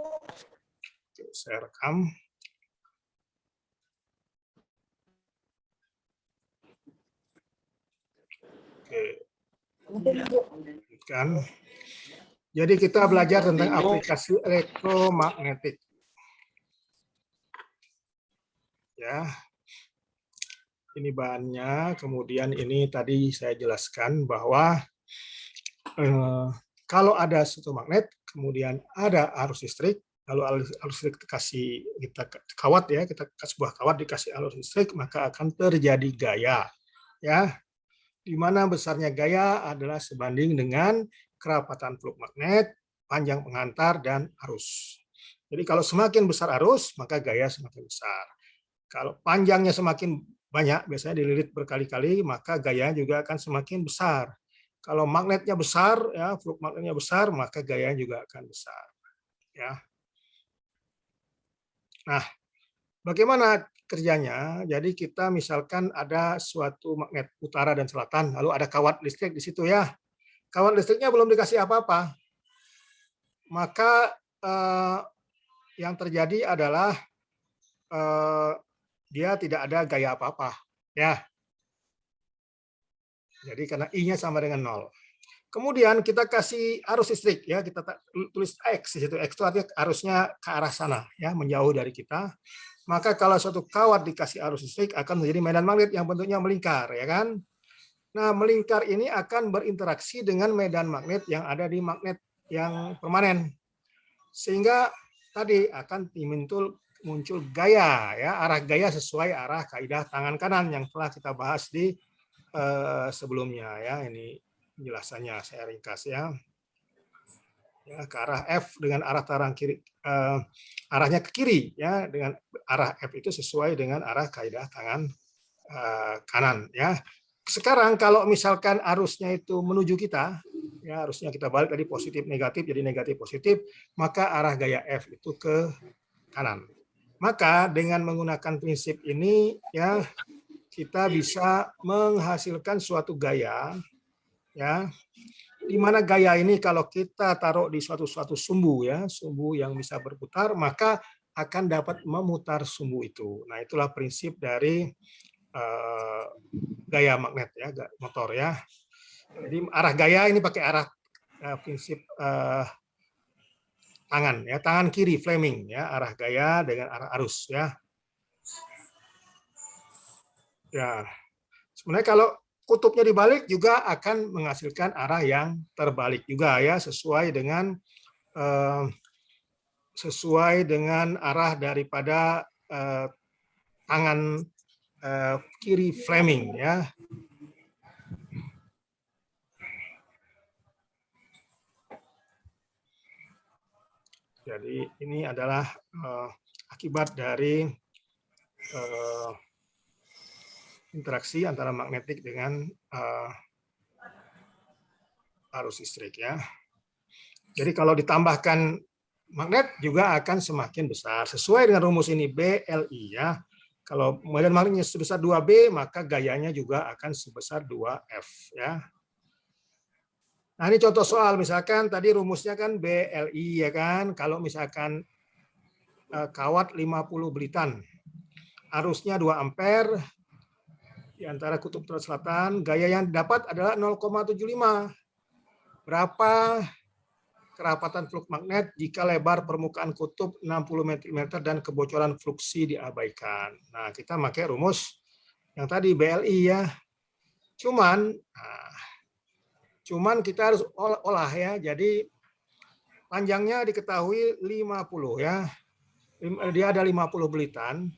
Oke, saya rekam. Oke. Kan. Jadi kita belajar tentang aplikasi elektromagnetik. Ya. Ini bahannya, kemudian ini tadi saya jelaskan bahwa kalau ada suatu magnet, kemudian ada arus listrik, lalu arus listrik dikasih kita kawat ya, kita sebuah kawat dikasih arus listrik, maka akan terjadi gaya. Ya, di mana besarnya gaya adalah sebanding dengan kerapatan fluk magnet, panjang pengantar, dan arus. Jadi kalau semakin besar arus, maka gaya semakin besar. Kalau panjangnya semakin banyak, biasanya dililit berkali-kali, maka gaya juga akan semakin besar. Kalau magnetnya besar, ya, fluk magnetnya besar, maka gaya juga akan besar. Ya. Nah, bagaimana kerjanya? Jadi kita misalkan ada suatu magnet utara dan selatan, lalu ada kawat listrik di situ ya. Kawat listriknya belum dikasih apa-apa, maka yang terjadi adalah dia tidak ada gaya apa-apa, ya. Jadi karena I-nya sama dengan 0. Kemudian kita kasih arus listrik, ya, kita tulis X di situ. X itu artinya arusnya ke arah sana, ya, menjauh dari kita. Maka kalau suatu kawat dikasih arus listrik akan menjadi medan magnet yang bentuknya melingkar, ya kan? Nah, melingkar ini akan berinteraksi dengan medan magnet yang ada di magnet yang permanen. Sehingga tadi akan muncul gaya, ya, arah gaya sesuai arah kaidah tangan kanan yang telah kita bahas di sebelumnya, ya. Ini penjelasannya saya ringkas, ya. Ya, ke arah F dengan arah tarang kiri, arahnya ke kiri, ya, dengan arah F itu sesuai dengan arah kaidah tangan kanan, ya. Sekarang kalau misalkan arusnya itu menuju kita, ya, arusnya kita balik tadi positif negatif jadi negatif positif, maka arah gaya F itu ke kanan. Maka dengan menggunakan prinsip ini, ya, kita bisa menghasilkan suatu gaya, ya, di mana gaya ini kalau kita taruh di suatu sumbu, ya, sumbu yang bisa berputar, maka akan dapat memutar sumbu itu. Nah, itulah prinsip dari gaya magnet, ya, motor, ya. Jadi arah gaya ini pakai arah prinsip tangan, ya, tangan kiri Fleming, ya, arah gaya dengan arah arus, ya. Ya, sebenarnya kalau kutubnya dibalik juga akan menghasilkan arah yang terbalik juga, ya, sesuai dengan arah daripada tangan kiri Fleming, ya. Jadi ini adalah akibat dari interaksi antara magnetik dengan arus listrik, ya. Jadi kalau ditambahkan magnet juga akan semakin besar sesuai dengan rumus ini BLI, ya. Kalau medan magnetnya sebesar 2B, maka gayanya juga akan sebesar 2F, ya. Nah, ini contoh soal, misalkan tadi rumusnya kan BLI, ya kan. Kalau misalkan kawat 50 belitan, arusnya 2 ampere di antara kutub utara selatan, gaya yang dapat adalah 0,75. Berapa kerapatan fluk magnet jika lebar permukaan kutub 60 mm dan kebocoran fluksi diabaikan? Nah, kita pakai rumus yang tadi BLI, ya. Cuman kita harus olah, ya. Jadi panjangnya diketahui 50, ya. Dia ada 50 belitan.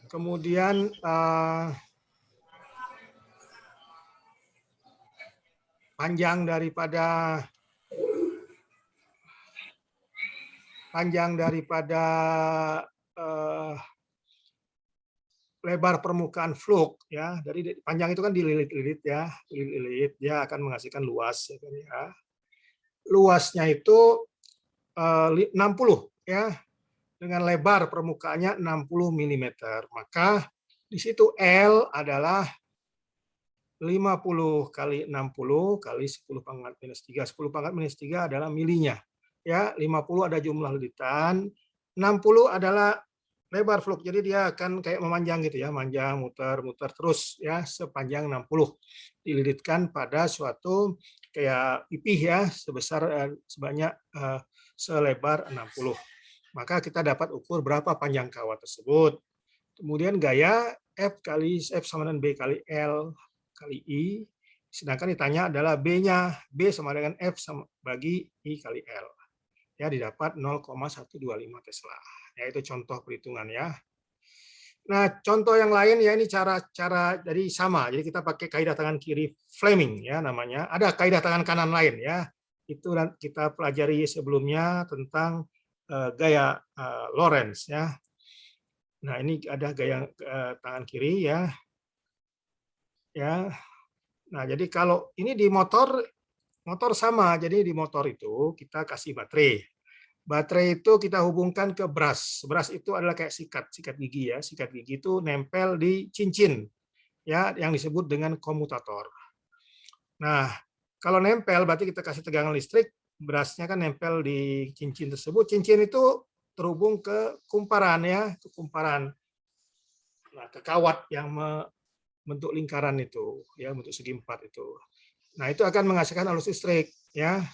Kemudian panjang daripada lebar permukaan fluk, ya. Dari panjang itu kan dililit-lilit, ya, dililit, dia akan menghasilkan luas, ya, luasnya itu 60, ya, dengan lebar permukaannya 60 mm. Maka di situ L adalah 50 kali 60 kali 10⁻⁻³ 10⁻⁻³ adalah milinya, ya, 50 ada jumlah lilitan, 60 adalah lebar fluk. Jadi dia akan kayak memanjang gitu ya, manjang, muter-muter terus ya sepanjang 60. Dililitkan pada suatu kayak pipih ya, sebanyak selebar 60. Maka kita dapat ukur berapa panjang kawat tersebut. Kemudian gaya F sama dengan B kali L kali I. Sedangkan ditanya adalah B-nya. B sama dengan F bagi I kali L. Ya, didapat 0,125 Tesla. Ya, itu contoh perhitungan ya. Nah, contoh yang lain ya ini cara jadi sama. Jadi kita pakai kaidah tangan kiri Fleming ya namanya. Ada kaidah tangan kanan lain ya. Itu kita pelajari sebelumnya tentang gaya Lorentz ya. Nah, ini ada gaya tangan kiri ya. Ya. Nah, jadi kalau ini di motor sama. Jadi di motor itu kita kasih baterai. Baterai itu kita hubungkan ke bras. Bras itu adalah kayak sikat gigi ya. Sikat gigi itu nempel di cincin ya yang disebut dengan komutator. Nah, kalau nempel berarti kita kasih tegangan listrik, brasnya kan nempel di cincin tersebut. Cincin itu terhubung ke kumparan ya, ke kumparan. Nah, ke kawat yang membentuk lingkaran itu, ya, bentuk segi empat itu. Nah, itu akan menghasilkan arus listrik, ya.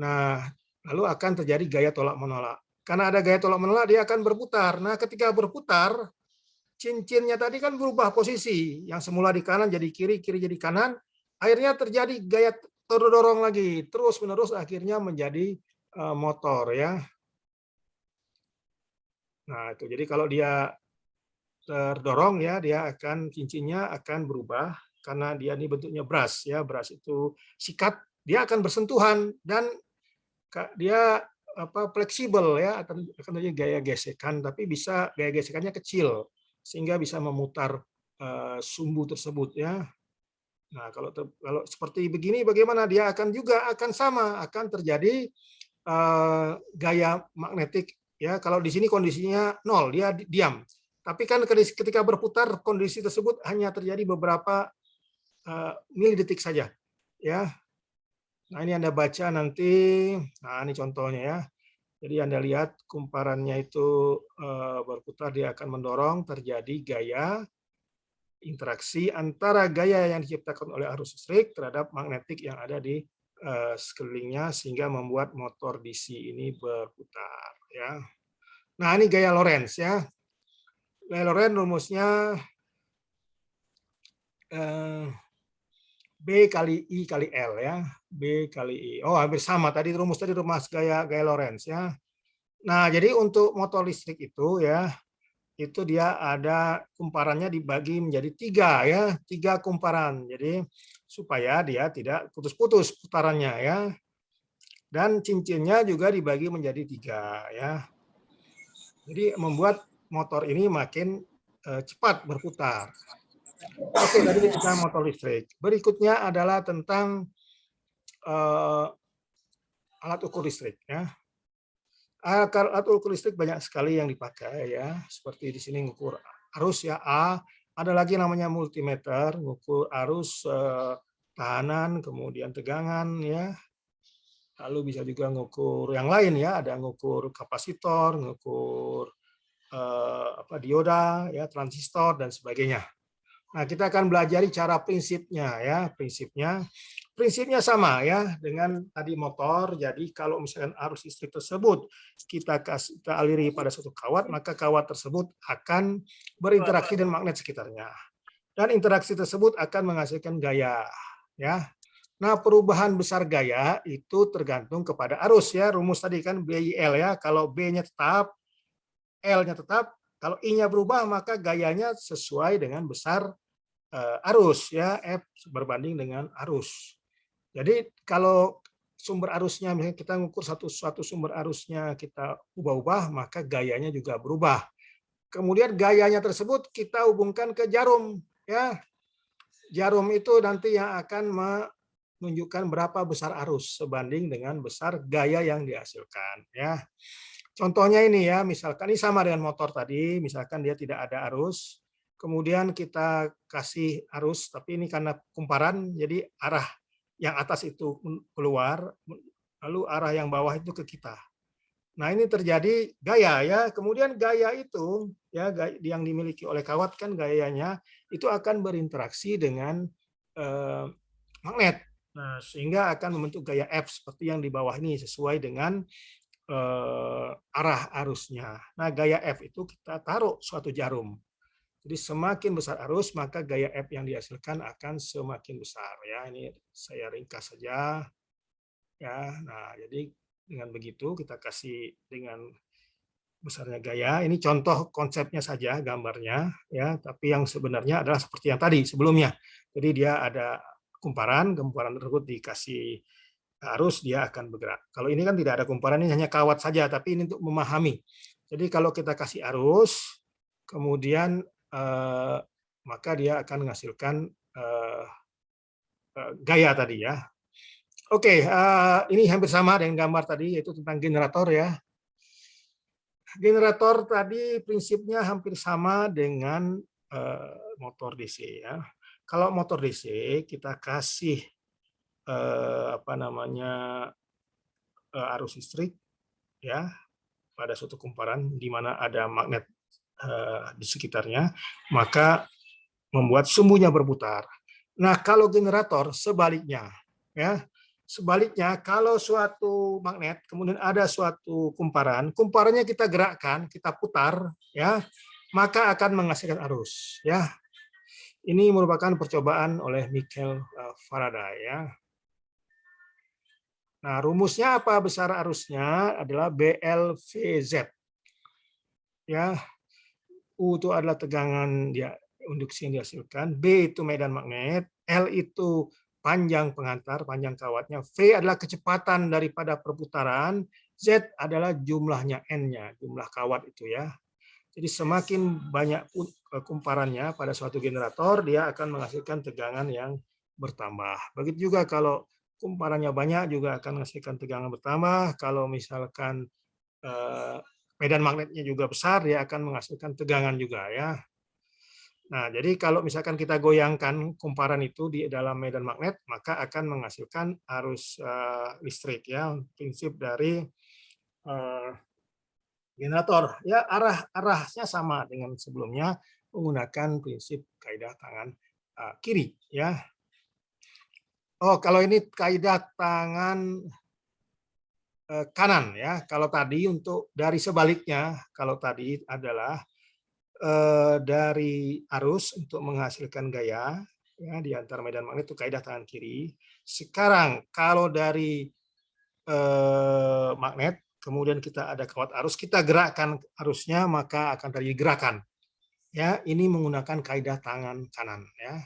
Nah, lalu akan terjadi gaya tolak menolak. Karena ada gaya tolak menolak, dia akan berputar. Nah, ketika berputar, cincinnya tadi kan berubah posisi, yang semula di kanan jadi kiri, kiri jadi kanan. Akhirnya terjadi gaya terdorong lagi, terus menerus akhirnya menjadi motor, ya. Nah, itu jadi kalau dia terdorong ya dia akan cincinnya akan berubah karena dia ini bentuknya bras ya, bras itu sikat, dia akan bersentuhan dan dia fleksibel ya, akan terjadi gaya gesekan, tapi bisa gaya gesekannya kecil sehingga bisa memutar sumbu tersebut ya. Nah, kalau seperti begini bagaimana, dia akan juga akan sama, akan terjadi gaya magnetik ya. Kalau di sini kondisinya nol, dia diam. Tapi kan ketika berputar kondisi tersebut hanya terjadi beberapa milidetik saja, ya. Nah, ini Anda baca nanti. Nah, ini contohnya ya. Jadi Anda lihat kumparannya itu berputar, dia akan mendorong, terjadi gaya interaksi antara gaya yang diciptakan oleh arus listrik terhadap magnetik yang ada di sekelilingnya sehingga membuat motor DC ini berputar, ya. Nah, ini gaya Lorentz ya. Gaya Lorentz rumusnya B kali I kali L ya. B kali I. Oh, hampir sama tadi rumus gaya Lorentz ya. Nah, jadi untuk motor listrik itu ya, itu dia ada kumparannya dibagi menjadi 3 ya, 3 kumparan. Jadi supaya dia tidak putus-putus putarannya ya. Dan cincinnya juga dibagi menjadi 3 ya. Jadi membuat motor ini makin cepat berputar. Oke, tadi tentang motor listrik. Berikutnya adalah tentang alat ukur listrik. Ya. Alat ukur listrik banyak sekali yang dipakai ya. Seperti di sini ngukur arus ya A. Ada lagi namanya multimeter, ngukur arus tahanan, kemudian tegangan ya. Lalu bisa juga ngukur yang lain ya. Ada ngukur kapasitor, ngukur dioda, ya transistor dan sebagainya. Nah, kita akan belajar cara prinsipnya ya, prinsipnya sama ya dengan tadi motor. Jadi kalau misalkan arus listrik tersebut kita aliri pada suatu kawat, maka kawat tersebut akan berinteraksi dengan magnet sekitarnya. Dan interaksi tersebut akan menghasilkan gaya ya. Nah, perubahan besar gaya itu tergantung kepada arus ya. Rumus tadi kan BIL ya. Kalau B-nya tetap, L-nya tetap, kalau I-nya berubah maka gayanya sesuai dengan besar arus ya, F berbanding dengan arus. Jadi kalau sumber arusnya misalnya kita mengukur suatu sumber arusnya kita ubah-ubah, maka gayanya juga berubah. Kemudian gayanya tersebut kita hubungkan ke jarum ya. Jarum itu nanti yang akan menunjukkan berapa besar arus sebanding dengan besar gaya yang dihasilkan ya. Contohnya ini ya, misalkan ini sama dengan motor tadi, misalkan dia tidak ada arus, kemudian kita kasih arus, tapi ini karena kumparan, jadi arah yang atas itu keluar, lalu arah yang bawah itu ke kita. Nah, ini terjadi gaya ya. Kemudian gaya itu ya yang dimiliki oleh kawat kan gayanya itu akan berinteraksi dengan magnet. Nah, sehingga akan membentuk gaya F seperti yang di bawah ini sesuai dengan arah arusnya. Nah, gaya F itu kita taruh suatu jarum. Jadi semakin besar arus, maka gaya F yang dihasilkan akan semakin besar. Ya, ini saya ringkas saja. Ya, nah jadi dengan begitu kita kasih dengan besarnya gaya. Ini contoh konsepnya saja, gambarnya. Ya, tapi yang sebenarnya adalah seperti yang tadi sebelumnya. Jadi dia ada kumparan tersebut dikasih arus, dia akan bergerak. Kalau ini kan tidak ada kumparan, ini hanya kawat saja, tapi ini untuk memahami. Jadi kalau kita kasih arus, kemudian maka dia akan menghasilkan gaya tadi ya. Oke, ini hampir sama dengan gambar tadi, yaitu tentang generator ya. Generator tadi prinsipnya hampir sama dengan motor DC ya. Kalau motor DC kita kasih arus listrik ya pada suatu kumparan di mana ada magnet di sekitarnya, maka membuat sumbunya berputar. Nah, kalau generator sebaliknya, ya, sebaliknya kalau suatu magnet kemudian ada suatu kumparan, kumparannya kita gerakkan, kita putar, ya, maka akan menghasilkan arus, ya. Ini merupakan percobaan oleh Michael Faraday, ya. Nah, rumusnya apa besar arusnya adalah BLVZ. Ya, U itu adalah tegangan dia induksi yang dihasilkan, B itu medan magnet, L itu panjang pengantar, panjang kawatnya, V adalah kecepatan daripada perputaran, Z adalah jumlahnya N-nya, jumlah kawat itu ya. Jadi semakin banyak kumparannya pada suatu generator, dia akan menghasilkan tegangan yang bertambah. Begitu juga kalau kumparannya banyak juga akan menghasilkan tegangan bertambah. Kalau misalkan medan magnetnya juga besar, dia akan menghasilkan tegangan juga ya. Nah, jadi kalau misalkan kita goyangkan kumparan itu di dalam medan magnet, maka akan menghasilkan arus listrik ya. Prinsip dari generator ya, arahnya sama dengan sebelumnya, menggunakan prinsip kaidah tangan kiri ya. Oh, kalau ini kaidah tangan kanan ya. Kalau tadi untuk dari sebaliknya, kalau tadi adalah dari arus untuk menghasilkan gaya ya di antara medan magnet itu kaidah tangan kiri. Sekarang kalau dari magnet kemudian kita ada kawat arus, kita gerakkan arusnya maka akan terjadi gerakan. Ya, ini menggunakan kaidah tangan kanan ya.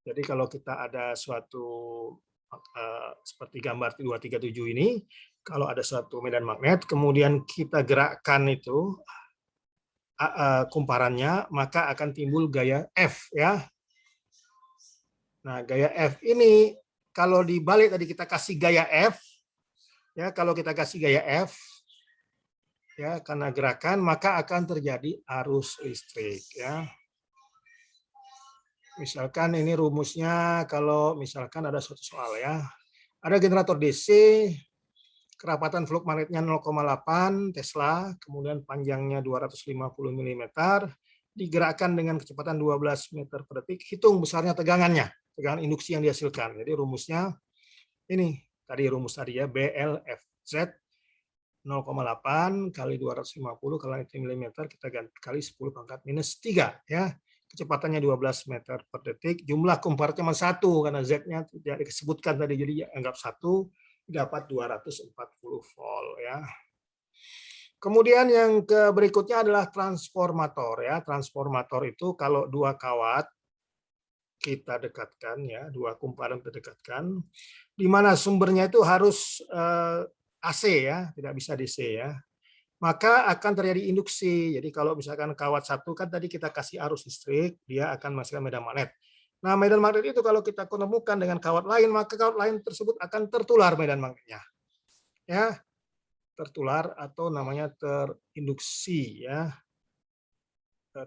Jadi kalau kita ada suatu seperti gambar 237 ini, kalau ada suatu medan magnet kemudian kita gerakkan itu kumparannya, maka akan timbul gaya F ya. Nah, gaya F ini kalau dibalik tadi kita kasih gaya F ya, kalau kita kasih gaya F ya karena gerakan, maka akan terjadi arus listrik ya. Misalkan ini rumusnya, kalau misalkan ada suatu soal ya. Ada generator DC, kerapatan flux magnetnya 0,8 Tesla, kemudian panjangnya 250 mm, digerakkan dengan kecepatan 12 meter per detik, hitung besarnya tegangannya, tegangan induksi yang dihasilkan. Jadi rumusnya ini, tadi rumus tadi ya, BLFZ 0,8 kali 250 kali mm, kita kali 10 pangkat minus 3 ya. Kecepatannya 12 meter per detik, jumlah kumparan cuma 1 karena Z-nya tidak disebutkan tadi, jadi anggap 1, dapat 240 volt ya. Kemudian yang berikutnya adalah transformator ya. Transformator itu kalau dua kawat kita dekatkan ya, dua kumparan terdekatkan, di mana sumbernya itu harus AC ya, tidak bisa DC ya. Maka akan terjadi induksi. Jadi kalau misalkan kawat satu kan tadi kita kasih arus listrik, dia akan menghasilkan medan magnet. Nah, medan magnet itu kalau kita ketemukan dengan kawat lain, maka kawat lain tersebut akan tertular medan magnetnya. Ya, tertular atau namanya terinduksi ya.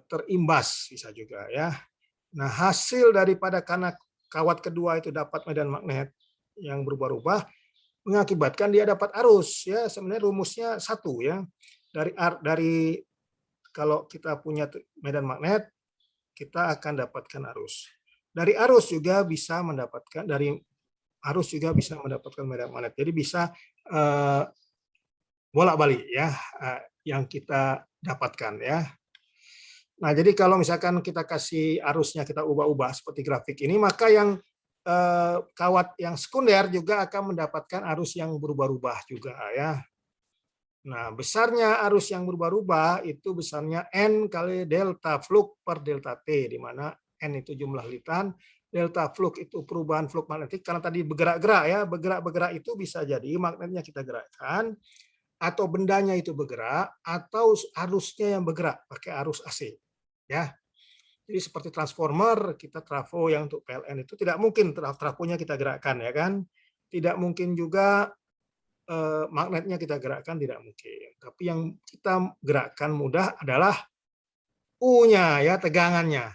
Terimbas bisa juga ya. Nah, hasil daripada karena kawat kedua itu dapat medan magnet yang berubah-ubah, mengakibatkan dia dapat arus ya. Sebenarnya rumusnya satu ya. Dari kalau kita punya medan magnet, kita akan dapatkan arus. Dari arus juga bisa mendapatkan medan magnet. Jadi bisa bolak-balik ya yang kita dapatkan ya. Nah, jadi kalau misalkan kita kasih arusnya kita ubah-ubah seperti grafik ini, maka yang kawat yang sekunder juga akan mendapatkan arus yang berubah-ubah juga ya. Nah, besarnya arus yang berubah-ubah itu besarnya N kali delta flux per delta T, di mana N itu jumlah litan, delta flux itu perubahan flux magnetik, karena tadi bergerak-gerak ya, bergerak-bergerak itu bisa jadi magnetnya kita gerakkan, atau bendanya itu bergerak, atau arusnya yang bergerak pakai arus AC. Ya, jadi seperti transformer, kita trafo yang untuk PLN itu tidak mungkin trafonya kita gerakkan ya kan, tidak mungkin juga magnetnya kita gerakkan, tidak mungkin. Tapi yang kita gerakkan mudah adalah U-nya ya, tegangannya.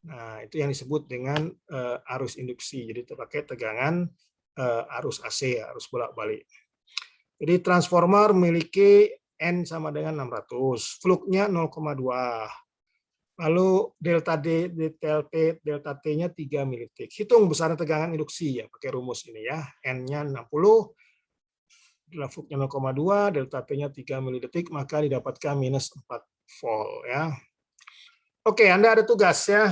Nah, itu yang disebut dengan arus induksi. Jadi terpakai tegangan arus AC, arus bolak-balik. Jadi transformer memiliki N sama dengan 600, flux-nya 0,2. Lalu delta D, delta T-nya 3 militik. Hitung besar tegangan induksi ya, pakai rumus ini ya. N-nya 60, flux-nya 0,2, delta T-nya 3 milidetik, maka didapatkan minus 4 volt ya. Oke, Anda ada tugas ya.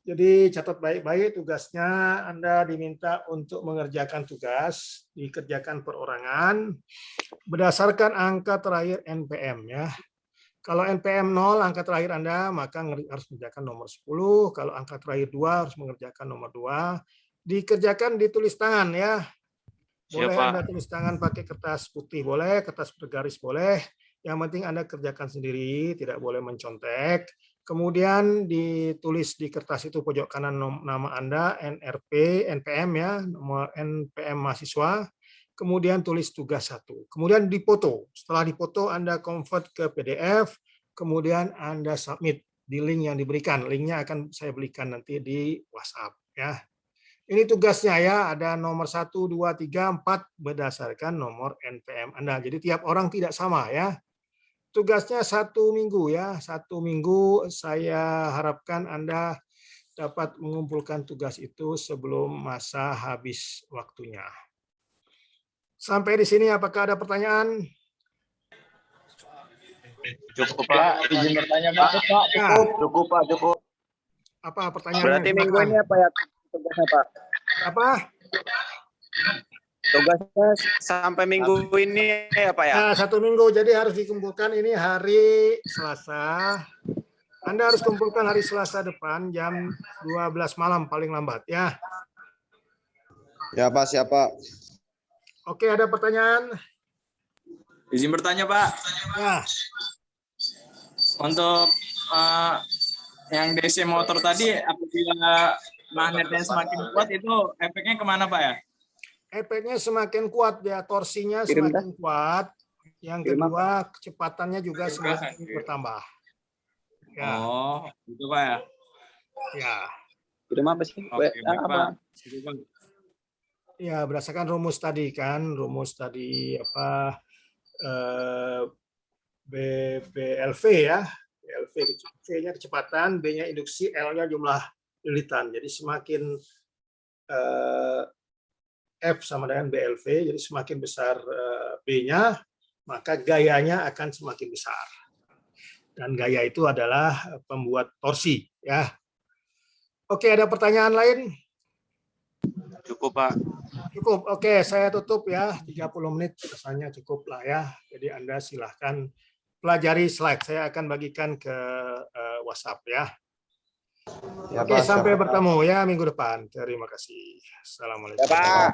Jadi catat baik-baik tugasnya. Anda diminta untuk mengerjakan tugas, dikerjakan perorangan berdasarkan angka terakhir NPM ya. Kalau NPM 0, angka terakhir Anda, maka harus mengerjakan nomor 10. Kalau angka terakhir 2, harus mengerjakan nomor 2. Dikerjakan ditulis tangan ya. Boleh Anda tulis tangan pakai kertas putih, boleh, kertas bergaris boleh. Yang penting Anda kerjakan sendiri, tidak boleh mencontek. Kemudian ditulis di kertas itu pojok kanan nama Anda, NRP, NPM ya, nomor NPM mahasiswa. Kemudian tulis tugas 1. Kemudian dipoto. Setelah dipoto, Anda convert ke PDF. Kemudian Anda submit di link yang diberikan. Linknya akan saya berikan nanti di WhatsApp. Ya. Ini tugasnya ya. Ada nomor 1, 2, 3, 4 berdasarkan nomor NPM Anda. Jadi tiap orang tidak sama ya. Tugasnya 1 minggu ya. 1 minggu saya harapkan Anda dapat mengumpulkan tugas itu sebelum masa habis waktunya. Sampai di sini apakah ada pertanyaan? Cukup Pak, izin bertanya Pak. Cukup Pak, cukup. Apa pertanyaannya? Berarti minggu ini apa ya tugasnya Pak? Apa? Tugasnya sampai minggu ini ya Pak ya? Nah, 1 minggu, jadi harus dikumpulkan ini hari Selasa. Anda harus kumpulkan hari Selasa depan jam 12 malam paling lambat ya. Ya Pak, siapa? Oke, ada pertanyaan? Izin bertanya Pak. Ya. Untuk yang DC motor tadi, apabila magnetnya semakin kuat itu efeknya kemana Pak ya? Efeknya semakin kuat ya, torsinya semakin kuat. Yang kedua, kecepatannya juga semakin bertambah. Ya. Oh, gitu Pak ya? Ya. Kirim apa sih? Oke, baik, Pak. Ya, berdasarkan rumus tadi kan, apa BLV ya, BLV C-nya kecepatan, B-nya induksi, L-nya jumlah lilitan. Jadi semakin F sama dengan BLV, jadi semakin besar B-nya, maka gayanya akan semakin besar. Dan gaya itu adalah pembuat torsi ya. Oke, ada pertanyaan lain? Cukup Pak. Cukup. Oke, saya tutup ya. 30 menit rasanya cukup lah ya. Jadi Anda silahkan pelajari slide. Saya akan bagikan ke WhatsApp ya. Ya, Oke, Pak, sampai siapa? bertemu ya minggu depan. Terima kasih. Assalamualaikum. Ya Pak.